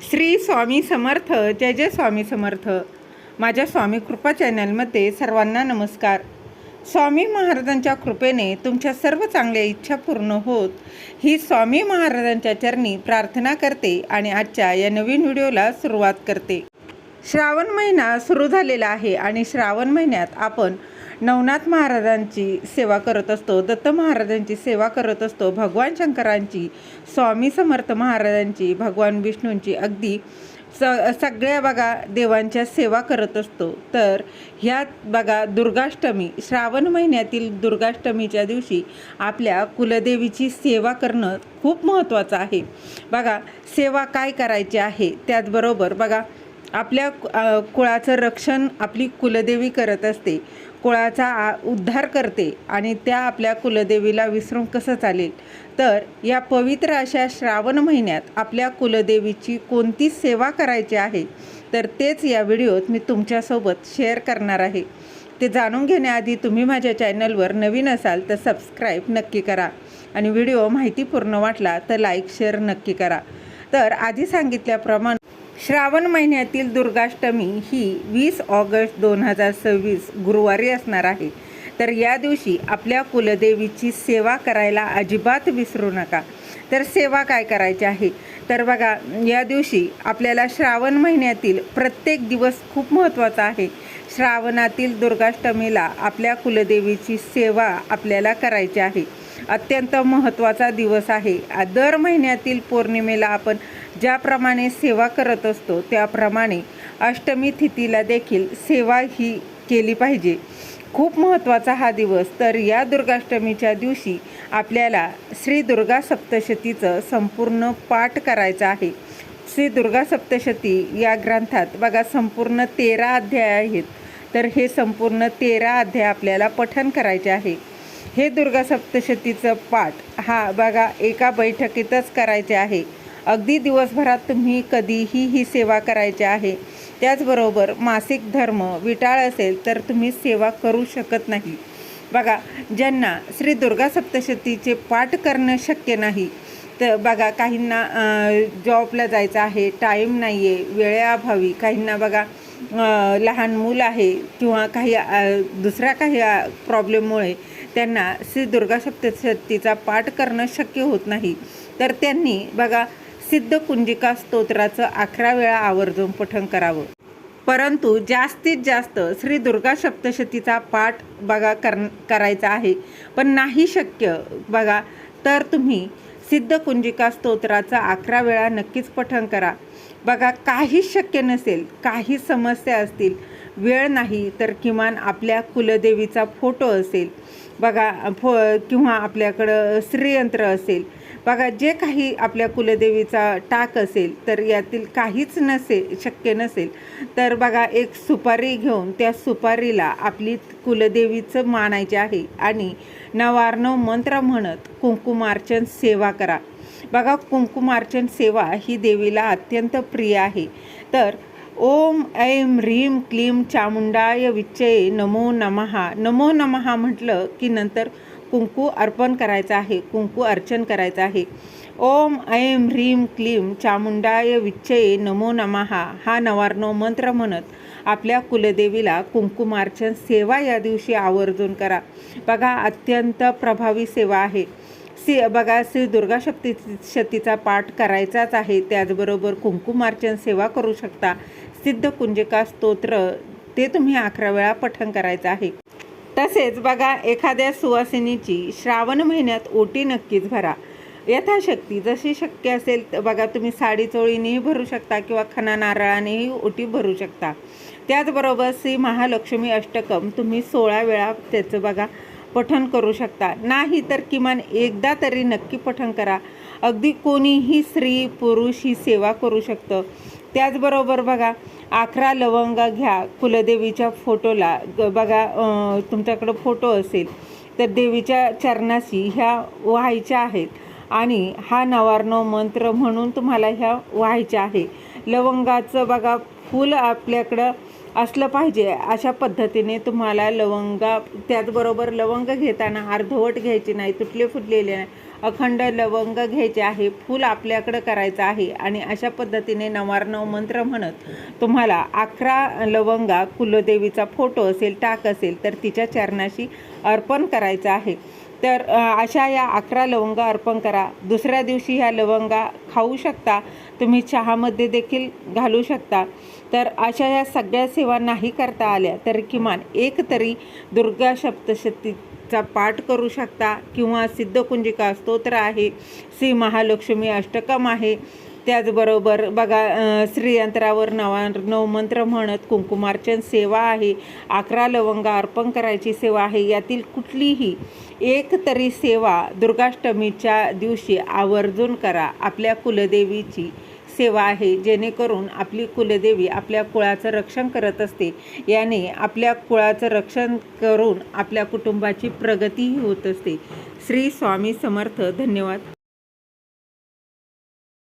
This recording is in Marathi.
श्री स्वामी समर्थ. जय जय स्वामी समर्थ. माझ्या स्वामी कृपा चॅनलमध्ये सर्वांना नमस्कार. स्वामी महाराजांच्या कृपेने तुमच्या सर्व चांगल्या इच्छा पूर्ण होत ही स्वामी महाराजांच्या चरणी प्रार्थना करते आणि आजच्या या नवीन व्हिडिओला सुरुवात करते. श्रावण महिना सुरू झालेला आहे आणि श्रावण महिन्यात आपण नवनाथ महाराजांची सेवा करत असतो, दत्त महाराजांची सेवा करत असतो, भगवान शंकरांची, स्वामी समर्थ महाराजांची, भगवान विष्णूंची, अगदी सगळ्या बघा देवांच्या सेवा करत असतो. तर ह्यात बघा दुर्गाष्टमी, श्रावण महिन्यातील दुर्गाष्टमीच्या दिवशी आपल्या कुलदेवीची सेवा करणं खूप महत्त्वाचं आहे. बघा सेवा काय करायची आहे, त्याचबरोबर बघा आपल्या कुळाचं रक्षण आपली कुलदेवी करत असते, कुळाचा उद्धार करते आणि त्या आपल्या कुलदेवीला विसरून कसं चालेल. तर या पवित्र अशा श्रावण महिन्यात आपल्या कुलदेवीची कोणती सेवा करायची आहे तर तेच या व्हिडिओत मी तुमच्यासोबत शेअर करणार आहे. ते जाणून घेण्याआधी तुम्ही माझ्या चॅनलवर नवीन असाल तर सबस्क्राईब नक्की करा आणि व्हिडिओ माहितीपूर्ण वाटला तर लाईक शेअर नक्की करा. तर आधी सांगितल्याप्रमाणे श्रावण महिन्यातील दुर्गाष्टमी ही 20 ऑगस्ट 2026 गुरुवारी असणार आहे. तर या दिवशी आपल्या कुलदेवीची सेवा करायला अजिबात विसरू नका. तर सेवा काय करायची आहे तर बघा या दिवशी आपल्याला श्रावण महिन्यातील प्रत्येक दिवस खूप महत्त्वाचा आहे. श्रावणातील दुर्गाष्टमीला आपल्या कुलदेवीची सेवा आपल्याला करायची आहे. अत्यंत महत्त्वाचा दिवस आहे. दर महिन्यातील पौर्णिमेला आपण ज्याप्रमाणे सेवा करत असतो त्याप्रमाणे अष्टमी तिथीला देखील सेवा ही केली पाहिजे. खूप महत्त्वाचा हा दिवस. तर या दुर्गाष्टमीच्या दिवशी आपल्याला श्री दुर्गा सप्तशतीचं संपूर्ण पाठ करायचं आहे. श्री दुर्गा सप्तशती या ग्रंथात बघा संपूर्ण 13 अध्याय आहेत. तर हे संपूर्ण 13 अध्याय आपल्याला पठण करायचे आहे. हे दुर्गा सप्तशतीचं पाठ हा बघा एका बैठकीतच करायचे आहे. अगदी दिवसभरात तुम्ही कधीही ही सेवा करायची आहे. त्याचबरोबर मासिक धर्म विटाळ असेल तर तुम्ही सेवा करू शकत नाही. बघा ज्यांना श्री दुर्गा सप्तशतीचे पाठ करणं शक्य नाही तर बघा काहींना जॉबला जायचं आहे, टाईम नाही आहे, वेळेअभावी, काहींना बघा लहान मूल आहे किंवा काही दुसऱ्या काही प्रॉब्लेममुळे त्यांना श्री दुर्गा सप्तशतीचा पाठ करणं शक्य होत नाही. तर त्यांनी बघा सिद्धकुंजिका स्तोत्राचं 11 वेळा आवर्जून पठण करावं. परंतु जास्तीत जास्त श्री दुर्गा सप्तशतीचा पाठ बघा करायचा आहे पण नाही शक्य बघा तर तुम्ही सिद्धकुंजिका स्तोत्राचं 11 वेळा नक्कीच पठण करा. बघा काही शक्य नसेल, काही समस्या असतील, वेळ नाही तर किमान आपल्या कुलदेवीचा फोटो असेल बघा किंवा आपल्याकडं श्रीयंत्र असेल बघा जे काही आपल्या कुलदेवीचा टाक असेल तर यातील काहीच शक्य नसेल तर बघा एक सुपारी घेऊन त्या सुपारीला आपली कुलदेवीचं मानायचे आहे आणि नवार्णव मंत्र म्हणत कुंकुमार्चन सेवा करा. बघा कुंकुमार्चन सेवा ही देवीला अत्यंत प्रिय आहे. तर ओम ऐं ह्रीं क्लीं चामुंडाय विच्चे नमो नमः. नमो नमः म्हटलं की नंतर कुंकू अर्पण करायचं आहे, कुंकू अर्चन करायचं आहे. ओम ऐं ह्रीं क्लीं चामुंडाय विच्चे नमो नमः हा नवार्णव मंत्र म्हणत आपल्या कुलदेवीला कुंकुमार्चन सेवा या दिवशी आवर्जून करा. बघा अत्यंत प्रभावी सेवा आहे. बघा श्री दुर्गा सप्तशतीचा पाठ करायचाच आहे. त्याचबरोबर कुंकुमार्चन सेवा करू शकता. सिद्धकुंजिका स्तोत्र ते तुम्ही 11 वेळा पठण करायचं आहे. तसेच बघा एखाद्या सुवासिनीची श्रावण महिन्यात ओटी नक्कीच भरा. यथाशक्ती जशी शक्य असेल बघा तुम्ही साडी चोळीनेही भरू शकता किंवा खना नारळानेही ओटी भरू शकता. त्याचबरोबर श्री महालक्ष्मी अष्टकम तुम्ही 16 वेळा त्याचं बघा पठण करू शकता. नाही तर किमान एकदा तरी नक्की पठण करा. अगदी कोणीही स्त्री पुरुष ही सेवा करू शकतं. त्याचबरोबर बघा 11 लवंगा घ्या. कुलदेवीच्या फोटोला बघा तुमच्याकडं फोटो असेल तर देवीच्या चरणाशी ह्या वाहायच्या आहेत आणि हा नवार्णव मंत्र म्हणून तुम्हाला ह्या वाहायच्या आहे. लवंगाचं बघा फूल आपल्याकडं असलं पाहिजे अशा पद्धतीने तुम्हाला लवंगा. त्याचबरोबर लवंग घेताना अर्धवट घ्यायची नाही, तुटले फुटलेले नाही, अखंड लवंग घ्यायचे आहे, फूल आपल्याकडं करायचं आहे आणि अशा पद्धतीने 9 मंत्र म्हणत तुम्हाला 11 लवंगा कुलदेवीचा फोटो असेल, टाक असेल तर तिच्या चरणाशी अर्पण करायचं आहे. तर अशा या 11 लवंगा अर्पण करा. दुसऱ्या दिवशी ह्या लवंगा खाऊ शकता, तुम्ही चहामध्ये देखील घालू शकता. तर अशा या सगळ्या सेवा नाही करता आल्या तर किमान एक तरी दुर्गा सप्तशतीचा पाठ करू शकता किंवा सिद्धकुंजिका स्तोत्र आहे, श्री महालक्ष्मी अष्टकम आहे. त्याचबरोबर बघा श्रीयंत्रावर 9 मंत्र म्हणत कुंकुमार्चन सेवा आहे, 11 लवंगा अर्पण करायची सेवा आहे. यातील कुठलीही एक तरी सेवा दुर्गाष्टमीच्या दिवशी आवर्जून करा. आपल्या कुलदेवीची सेवा आहे, जेणेकरून आपली कुलदेवी आपल्या कुळाचं रक्षण करत असते. याने आपल्या कुळाचं रक्षण करून आपल्या कुटुंबाची प्रगतीही होत असते. श्री स्वामी समर्थ. धन्यवाद.